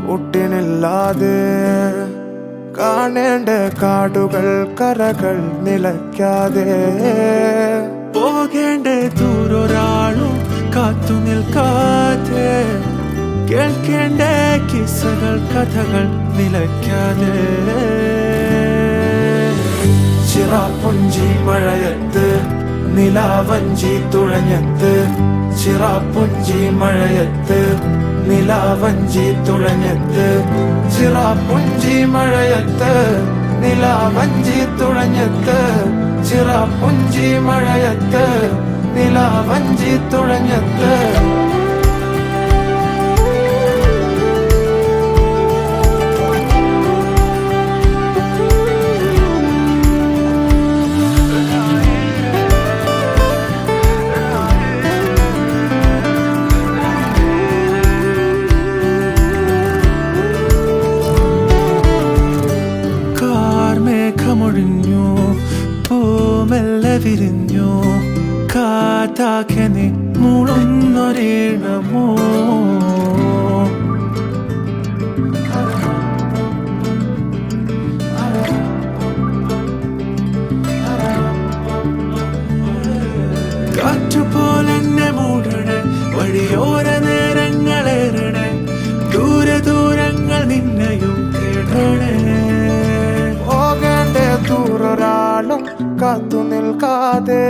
ഒട്ടിനില്ലാതെ കാണേണ്ട കാടുകൾ കരകൾ നിലയ്ക്കാതെ പോകേണ്ട ദൂരൊരാളും കാത്തു നിൽക്കാതെ കേൾക്കേണ്ട കിസ്സകൾ കഥകൾ നിലയ്ക്കാതെ ചിറാപ്പുഞ്ചി മഴയത്ത് നിലാവഞ്ചി തുഴഞ്ഞത്ത് ചിറാപ്പുഞ്ചി മഴയത്ത് നിലാവഞ്ചി തുഴഞ്ഞത്ത് ചിറാപ്പുഞ്ചി മഴയത്ത് നിലാവഞ്ചി തുഴഞ്ഞത്ത് ചിറാപ്പുഞ്ചി മഴയത്ത് നിലാവഞ്ചി തുഴഞ്ഞത്ത് മേഘമൊഴിഞ്ഞു പൂമെല്ലെ വിരിഞ്ഞു കാറ്റാകെ നീ മൂളുന്നൊരീണമോ കാറ്റുപോലെന്നെ മൂടണേ വഴിയോര നേരങ്ങളേറണേ ദൂരെ ദൂരങ്ങൾ നിന്നെയും തേടണേ ദൂരൊരാളും കാത്തു നിൽക്കാതെ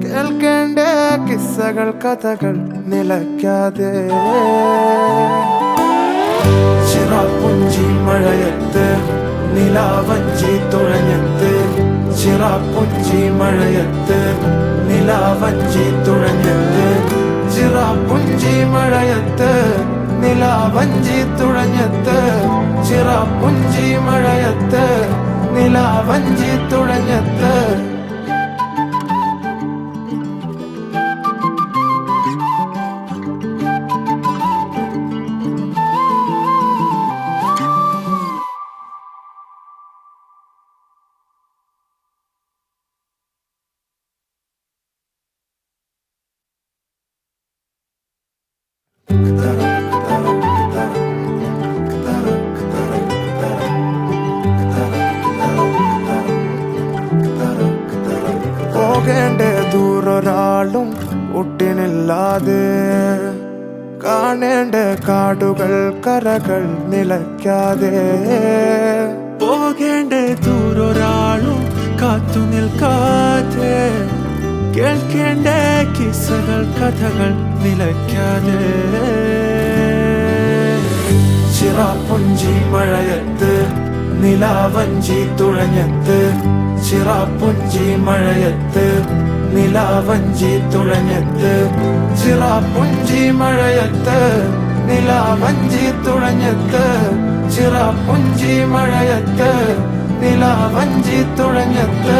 കേൾക്കേണ്ട കിസ്സകൾ കഥകൾ നിലയ്ക്കാതെ ചിറാപ്പുഞ്ചി മഴയത്ത് നിലാവഞ്ചി തുഴഞ്ഞത്ത് ചിറാപ്പുഞ്ചി മഴയത്ത് നിലാവഞ്ചി തുഴഞ്ഞത്ത് ചിറാപ്പുഞ്ചി മഴയത്ത് നിലാവഞ്ചി തുഴഞ്ഞത്ത് ചിറാപ്പുഞ്ചി മഴയത്ത് നിലാവഞ്ചി തുഴഞ്ഞത്ത് പോകേണ്ട ദൂരൊരാളും ഒട്ടിനില്ലാതെ കാണേണ്ട കാടുകൾ കരകൾ നിലയ്ക്കാതെ പോകേണ്ട ദൂരൊരാളും കാത്തു നിൽക്കാതെ കേൾക്കേണ്ട കിസ്സകൾ കഥകൾ നിലയ്ക്കാതെ ചിറാപ്പുഞ്ചി മഴയത്ത് നിലാവഞ്ചി തുഴഞ്ഞത്ത് ചിറാപ്പുഞ്ചി മഴയത്ത് നിലാവഞ്ചി തുഴഞ്ഞത്ത് ചിറാപ്പുഞ്ചി മഴയത്ത് നിലാവഞ്ചി തുഴഞ്ഞത്ത് ചിറാപ്പുഞ്ചി മഴയത്ത് നിലാവഞ്ചി തുഴഞ്ഞത്ത്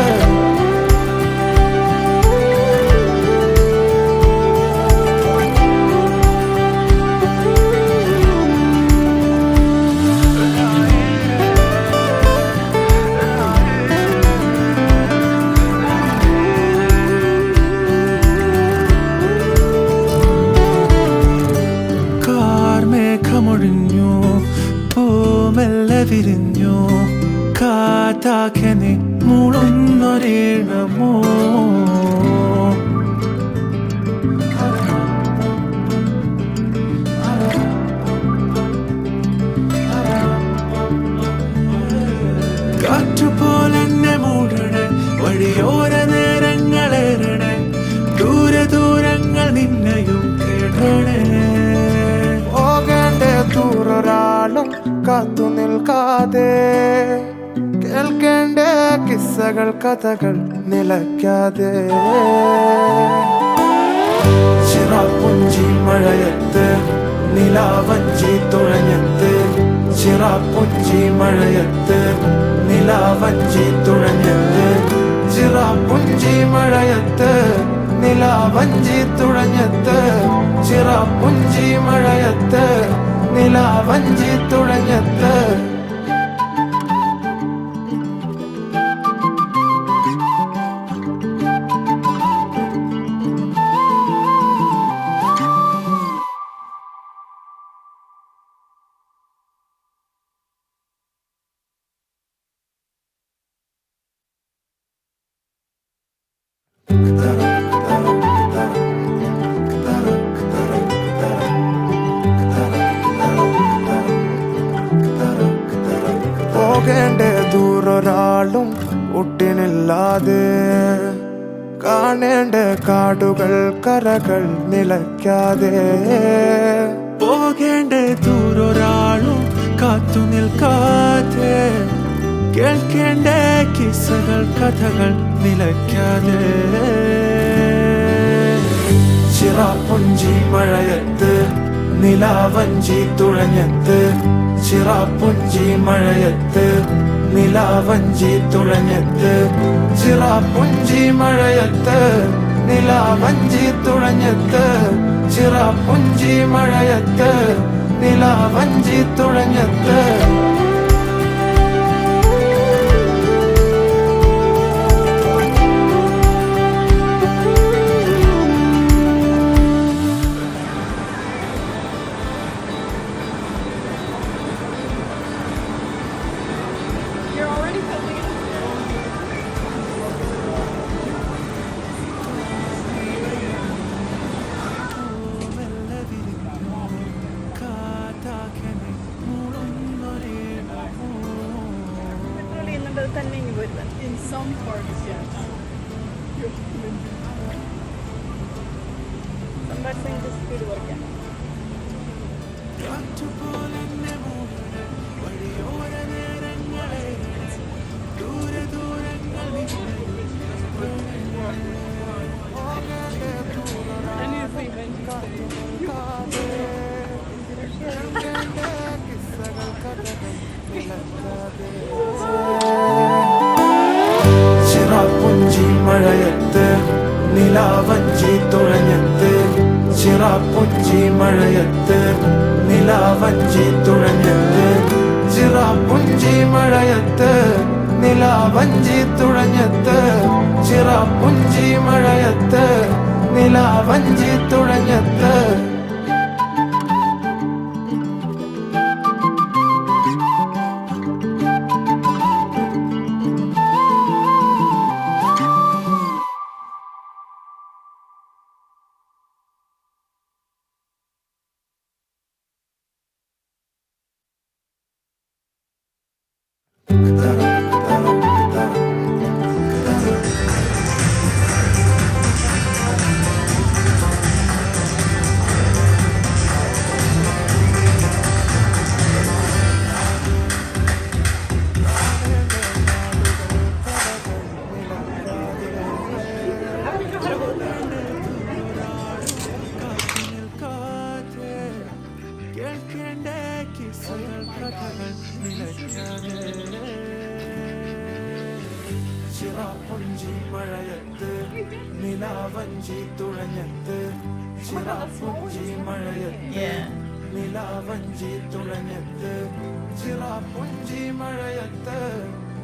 മേഘമൊഴിഞ്ഞു പൂമെല്ലെ വിരിഞ്ഞു കാറ്റാകെ നീ മൂളുന്നൊരീണമോ കാറ്റുപോലെന്നെ മൂടണേ വഴിയോര നേരങ്ങളേറണേ ദൂരെ ദൂരങ്ങൾ നിന്നെയും തേടണേ ദൂരൊരാളും കാത്തു നിൽക്കാതെ കേൾക്കേണ്ട കിസ്സകൾ കഥകൾ നിലയ്ക്കാതെ ചിറാപ്പുഞ്ചി മഴയത്ത് നിലാവഞ്ചി തുഴഞ്ഞത്ത് ചിറാപ്പുഞ്ചി മഴയത്ത് നിലാവഞ്ചി തുഴഞ്ഞത്ത് ചിറാപ്പുഞ്ചി മഴയത്ത് നിലാവഞ്ചി തുഴഞ്ഞത്ത് ചിറാപ്പുഞ്ചി മഴയത്ത് നിലാവഞ്ചി തുഴഞ്ഞത്ത് പോകേണ്ട ദൂരൊരാളും ഒട്ടിനില്ലാതെ കാണേണ്ട കാടുകൾ കരകൾ നിലയ്ക്കാതെ പോകേണ്ട ദൂരൊരാളും കാത്തു നിൽക്കാതെ കേൾക്കേണ്ട കിസ്സകൾ കഥകൾ നിലയ്ക്കാതെ ചിറാപ്പുഞ്ചി മഴയത്ത് നിലാവഞ്ചി തുഴഞ്ഞത്ത് ചിറാപ്പുഞ്ചി മഴയത്ത് നിലാവഞ്ചി തുഴഞ്ഞത്ത് ചിറാപ്പുഞ്ചി മഴയത്ത് നിലാവഞ്ചി തുഴഞ്ഞത്ത് ചിറാപ്പുഞ്ചി മഴയത്ത് നിലാവഞ്ചി തുഴഞ്ഞത്ത് You're already filming it? Petrol ചെയ്യുന്നുണ്ട് തന്നെ ഇങ്ങ് വരുന്നത്. In some parts, yes. Some parts അതിന്റെ speed കുറയ്ക്കാം. ചിറാപ്പുഞ്ചി മഴയത്ത് നിലാവഞ്ചി തുഴഞ്ഞത്ത് ചിറാപ്പുഞ്ചി മഴയത്ത് നിലാവഞ്ചി തുഴഞ്ഞത്ത് ചിറാപ്പുഞ്ചി മഴയത്ത് നിലാവഞ്ചി തുഴഞ്ഞത്ത് ചിറാപ്പുഞ്ചി മഴയത്ത് നിലാവഞ്ചി തുഴഞ്ഞത്ത് കേൾക്കേണ്ട കിസ്സകൾ കഥകൾ നിലയ്ക്കാതെ ചിറാപ്പുഞ്ചി മഴയത്ത് നിലാവഞ്ചി തുഴഞ്ഞത്ത് ചിറാപ്പുഞ്ചി മഴയത്ത് നിലാവഞ്ചി തുഴഞ്ഞത്ത് ചിറാപ്പുഞ്ചി മഴയത്ത്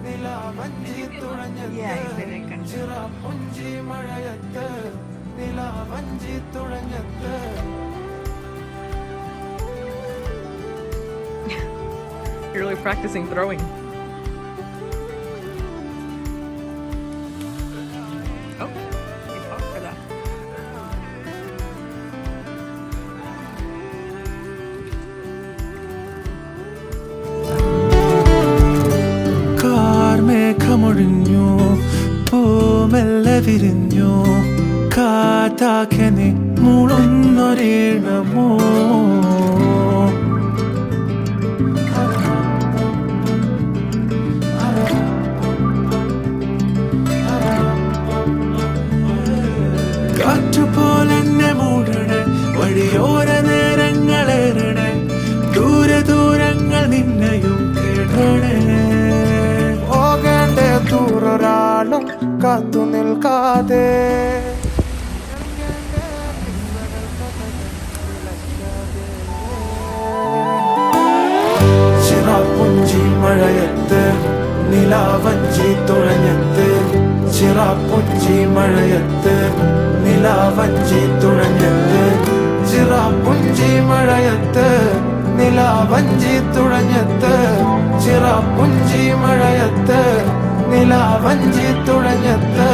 നിലാവഞ്ചി തുഴഞ്ഞത്ത് ചിറാപ്പുഞ്ചി മഴയത്ത് നിലാവഞ്ചി തുഴഞ്ഞത്ത് You're really practicing throwing. Oh, you fought for that. കാർമേഘമൊഴിഞ്ഞു പൂമെല്ലെ വിരിഞ്ഞു കാറ്റാകെ നീ മൂളുന്നൊരീണമോ കാറ്റുപോലെന്നെ മൂടണേ വഴിയോര നേരങ്ങളേറണേ ദൂരെ ദൂരങ്ങൾ നിന്നെയും തേടണേ പോകേണ്ട ദൂരൊരാളും കാത്തു നിൽക്കാതെ ചിറാപ്പുഞ്ചി മഴയത്ത് നിലാവഞ്ചി തുഴഞ്ഞത്ത് ചിറാപ്പുഞ്ചി മഴയത്ത് നിലാവഞ്ചി തുഴഞ്ഞത്ത് ചിറാപ്പുഞ്ചി മഴയത്ത് നിലാവഞ്ചി തുഴഞ്ഞത്ത് ചിറാപ്പുഞ്ചി മഴയത്ത് നിലാവഞ്ചി തുഴഞ്ഞത്ത്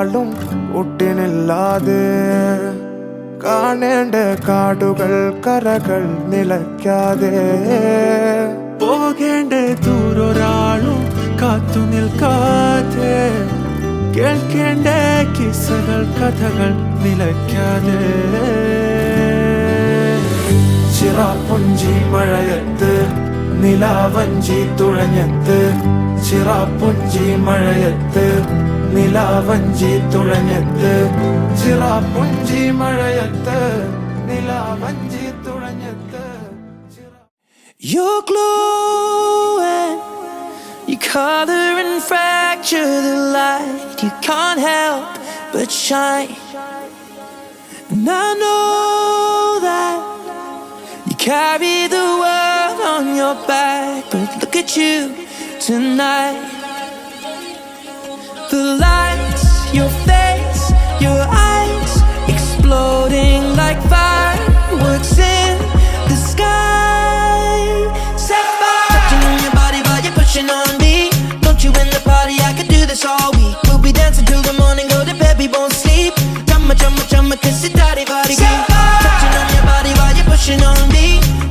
ഒരാളും ഒട്ടിനില്ലാതെ കാണേണ്ട കാടുകൾ കരകൾ നിലയ്ക്കാതെ പോകേണ്ട ദൂരൊരാളും കാത്തു നിൽക്കാതെ കേൾക്കേണ്ട കിസ്സകൾ കഥകൾ നിലയ്ക്കാതെ ചിറാപ്പുഞ്ചി മഴയത്ത് നിലാവഞ്ചി തുഴഞ്ഞത്ത് ചിറാപ്പുഞ്ചി മഴയത്ത് നിലാവഞ്ചി തുഴഞ്ഞത്ത് ചിറാപ്പുഞ്ചി മഴയത്ത് നിലാവഞ്ചി തുഴഞ്ഞത്ത് You're glowing, your color and fracture the light. You can't help but shine. And I know that you carry the world on your back, but look at you tonight. The lights, your face, your eyes, exploding like fireworks in the sky. Set fire, touching on your body while you're pushing on me. Don't you in the party? I could do this all week. We'll be dancing till the morning, go to bed, we won't sleep. Chumma, chumma, chumma, kiss it, daddy, body, touching on your body while you're pushing on me.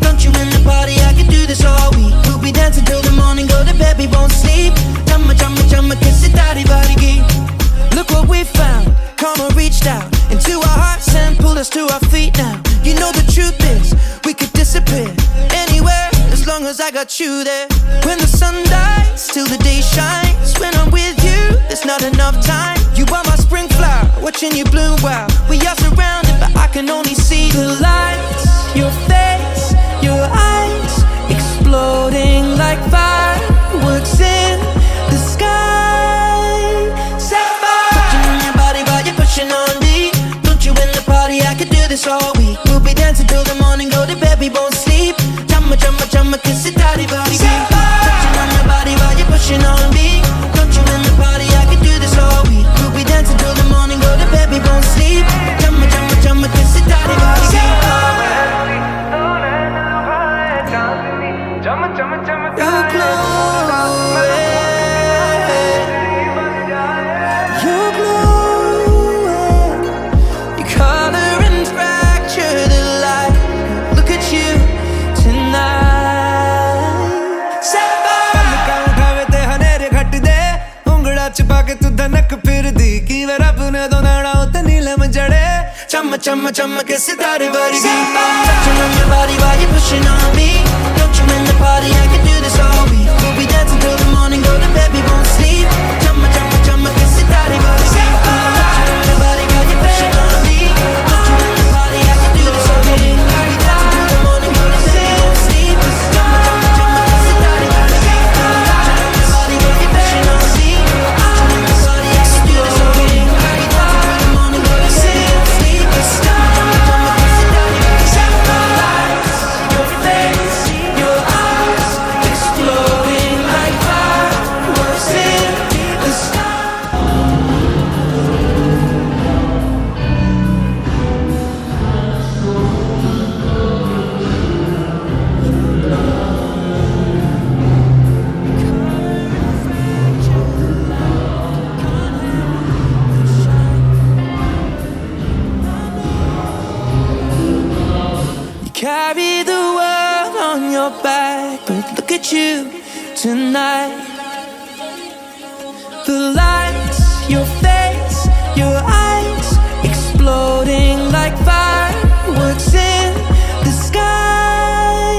Don't you in the party? I could do this all week. We'll be dancing till the morning, go to bed, we won't sleep. Chumma, chumma, chumma, kiss it, daddy, body, look what we found. Karma reached out into our hearts and pulled us to our feet now. You know the truth is, we could disappear anywhere as long as I got you there. When the sun dies, till the day shines. When I'm with you, there's not enough time. You are my spring flower, watching you bloom wild. We are surrounded, but I can only see the lights. Your face, your eyes, exploding like fireworks in the sky. Set fire, touching on your body while you're pushing on me. Don't you in the party? I could do this all week. We'll be dancing till the morning, go to bed, we won't sleep. Chumma, chumma, chumma, kiss it, daddy, body, touching on your body while you're pushing on me. Don't you in the party? I could do this all week. We'll be dancing till the morning, go to bed, we won't sleep. Chumma, chumma, chumma, kiss it, daddy, body, you're glowing, you're glowing, your color and fracture the light. Look at you tonight. Set fire, उठावे ते हनेरे घट दे उंगड़ा छुपा के तू धनक फिर दी की वे रब ने दो नाड़ा उते नीलम जड़े chumma, chumma, chumma, kiss it, daddy, body, touching on your body while you're pushing on me. Don't you in the party? I can do this all week. We'll be dancing till the morning, go to bed, we won't sleep. Chumma, chumma, chumma, kiss it, daddy, body, touching on your body while you're pushing on me. Don't you in the party? I can do this all week. We'll be dancing till the morning, go to bed, we won't sleep. Chumma, chumma, chumma, kiss it, daddy, body, touching on your body while you're pushing on me. Don't you in the party? I can do this all week. We'll be dancing till the morning, go to bed, we won't sleep. Chumma, chumma, chumma, kiss it, daddy, body, your face, your eyes, exploding like fireworks in the sky. You carry the world on your back, but look at you tonight. The lights, your face, your eyes, exploding like fireworks in the sky.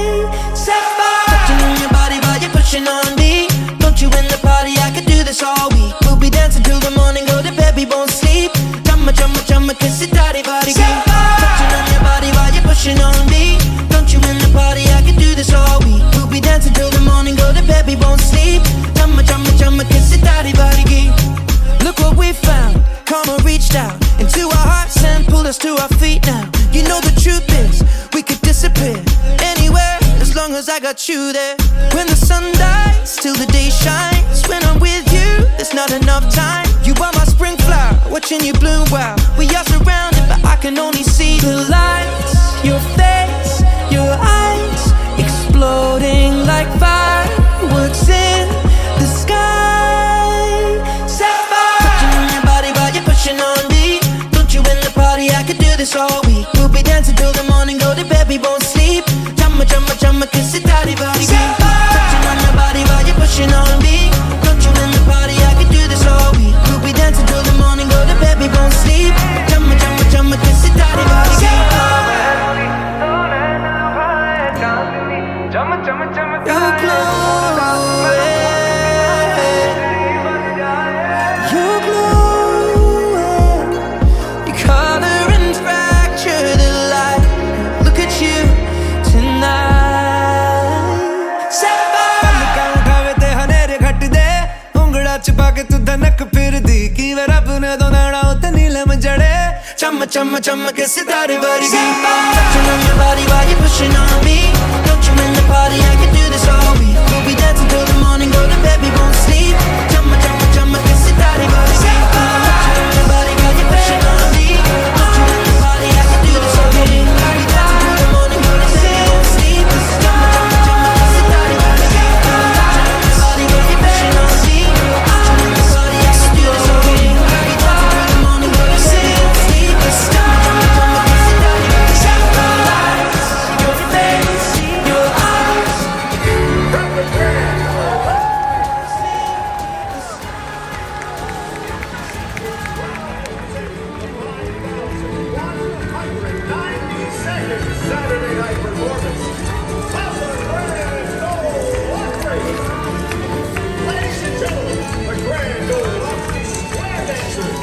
Set fire, touching on your body while you're pushing on me. Don't you in the party? I could do this all week. We'll be dancing till the morning, go to bed, we won't sleep. Chumma, chumma, chumma, kiss it, daddy, body, touching on your body while you're pushing on me. Don't you in the party? I could do this all week. We'll be dancing till the morning, go to bed, we won't sleep. Chumma, chumma, chumma, kiss it, daddy, body, look what we found. Karma reached out into our hearts and pulled us to our feet now. You know the truth is, we could disappear anywhere as long as I got you there. When the sun dies, till the day shines. When I'm with you, there's not enough time. You are my spring flower, watching you bloom wild. We are surrounded, but I can only see the lights. Your face, your eyes, exploding like fireworks in the sky. Set fire, touching on your body while you're pushing chumma, chumma, kiss it, daddy body. Touching on your body while you're pushing on me. Don't you in the party, I could do this all week. We'll be dancing till the morning, go to bed, we won't sleep. Chumma, chumma, chumma, kiss it, daddy body. You're glowing, you're glowing. Your color and fracture the light. Look at you tonight. पलका उठावे ते हनेरे घट दे उंगड़ा छुपा के तू धनक फिर दी की वे रब ने दोनाड़ा उते नीलम जड़े Chumma, chumma, chumma, kiss it, daddy body. Touching on your body while you're pushing on me. Don't you in the party, I can do this all week. We'll be dancing till the morning, go to bed, we won't sleep. Chumma, chumma, chumma, kiss it, daddy body. Touching on your body while you're pushing on me. Don't you in the party, I can do this all week. We'll be dancing till the morning, go to bed, we won't sleep. Chumma, chumma, chumma, kiss it, daddy body. Touching on your body while you're pushing on me. Don't you in the party, I can do this all week. We'll be dancing till the morning, go to bed, we won't sleep. Chumma, chumma, chumma, kiss it, daddy body. Your face, your eyes. Saturday night performance. Ladies and gentlemen, the Grand Ole Opry Square Dancers.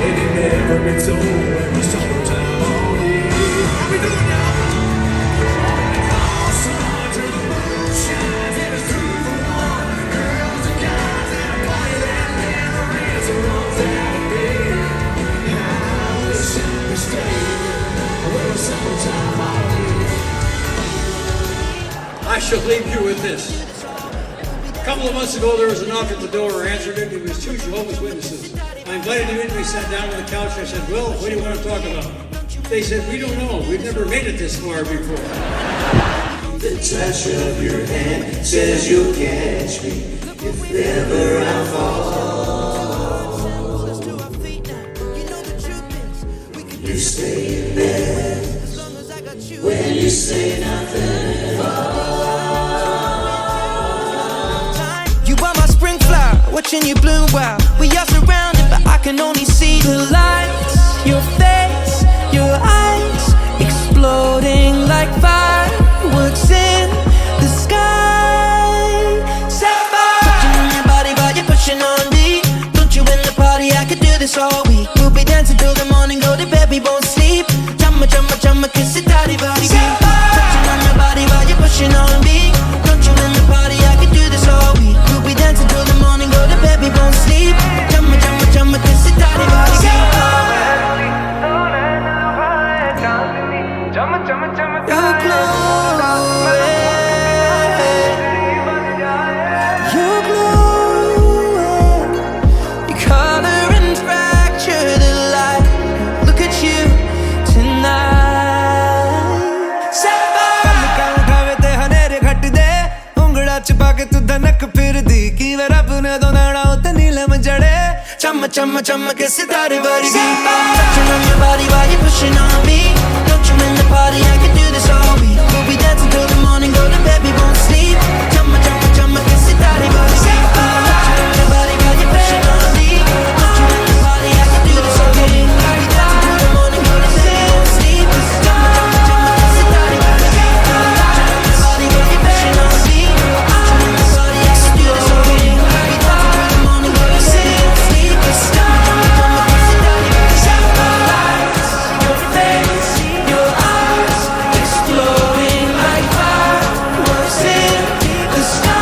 It never been so every summertime all year. How we doing now? I shall leave you with this. A couple of months ago, there was a knock at the door. I answered it. It was two Jehovah's Witnesses. I invited them in. We sat down on the couch. I said, well, what do you want to talk about? They said, we don't know. We've never made it this far before. The touch of your hand says you'll catch me if ever I fall. You stay there when you say nothing at all. You are my spring flower, watching you bloom wild. We are surrounded, but I can only see the lights. Your face, your eyes, exploding like fireworks in the sky. Sapphire, touching on your body while you're pushing on me. Don't you in the party, I could do this all week. We'll be dancing till the morning, go to bed, we won't sleep. Chumma, chumma, chumma, kiss it, daddy body. Touching on your body while you're pushing on me. Don't you in the party, I could do this all week. We'll be dancing till the morning, go to bed, we won't sleep. Chumma, chumma, chumma, kiss it, daddy body. You're glowing, you're glowing. Your color and fracture the light. Look at you tonight. Sapphire. पलका उठावे ते हनेरे घट दे उंगड़ा छुपा के तू धनक फिर दी की वे रब ने दोनाड़ा उते नीलम जड़े Chumma, chumma, chumma, kiss it, daddy body. Touching on your body while you're pushing on me. Don't you in the party, I can do this all week. We'll be dancing till the morning, go to bed, we won't sleep. Chumma, chumma, chumma, kiss it, daddy body. Touching on your body while you're pushing on me. Don't you in the party, I can do this all week. We'll be dancing till the morning, go to bed, we won't sleep. Chumma, chumma, chumma, kiss it, daddy body. Touching on your body while you're pushing on me. Don't you in the party, I can do this all week. We'll be dancing till the morning, go to bed, we won't sleep. Chumma, chumma, chumma, kiss it, daddy body. Your face, your eyes, exploding like fireworks in the sky.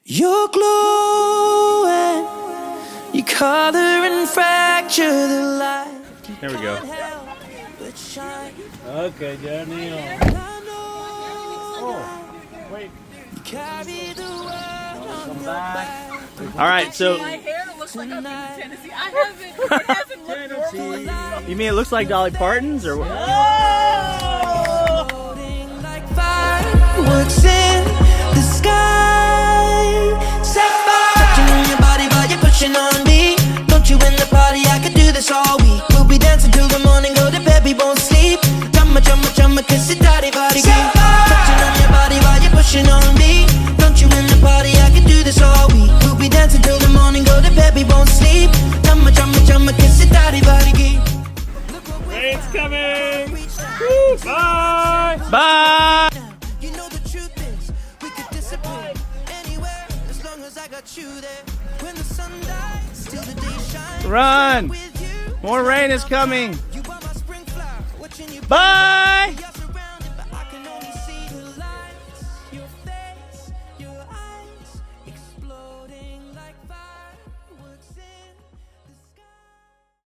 You're glowing, your color and fracture the light. There we go. But shine. Okay, Daniel. Wait. Carry the world on your back. All right, so My hair looks like I'm in Tennessee. It hasn't looked normal. you mean it looks like Dolly Parton's or what? Floating like fireworks in the sky. Sapphire. pushing on me. Don't you in the party, I could do this all week. We'll be dancing till the morning, go to bed, we won't sleep. Chumma, chumma, chumma, kiss it, daddy, body, touching on your body while you're pushing on me. Don't you in the party, I could do this all week. We'll be dancing till the morning, go to bed, we won't sleep. Chumma, chumma, chumma, kiss it, daddy, body, Rain's coming. Woo, bye. Bye. You know the truth is, we could disappear anywhere as long as I got you there. When the sun dies, till the day shines. Run. With you, More rain is coming. you are my spring flower, watching you. Bye.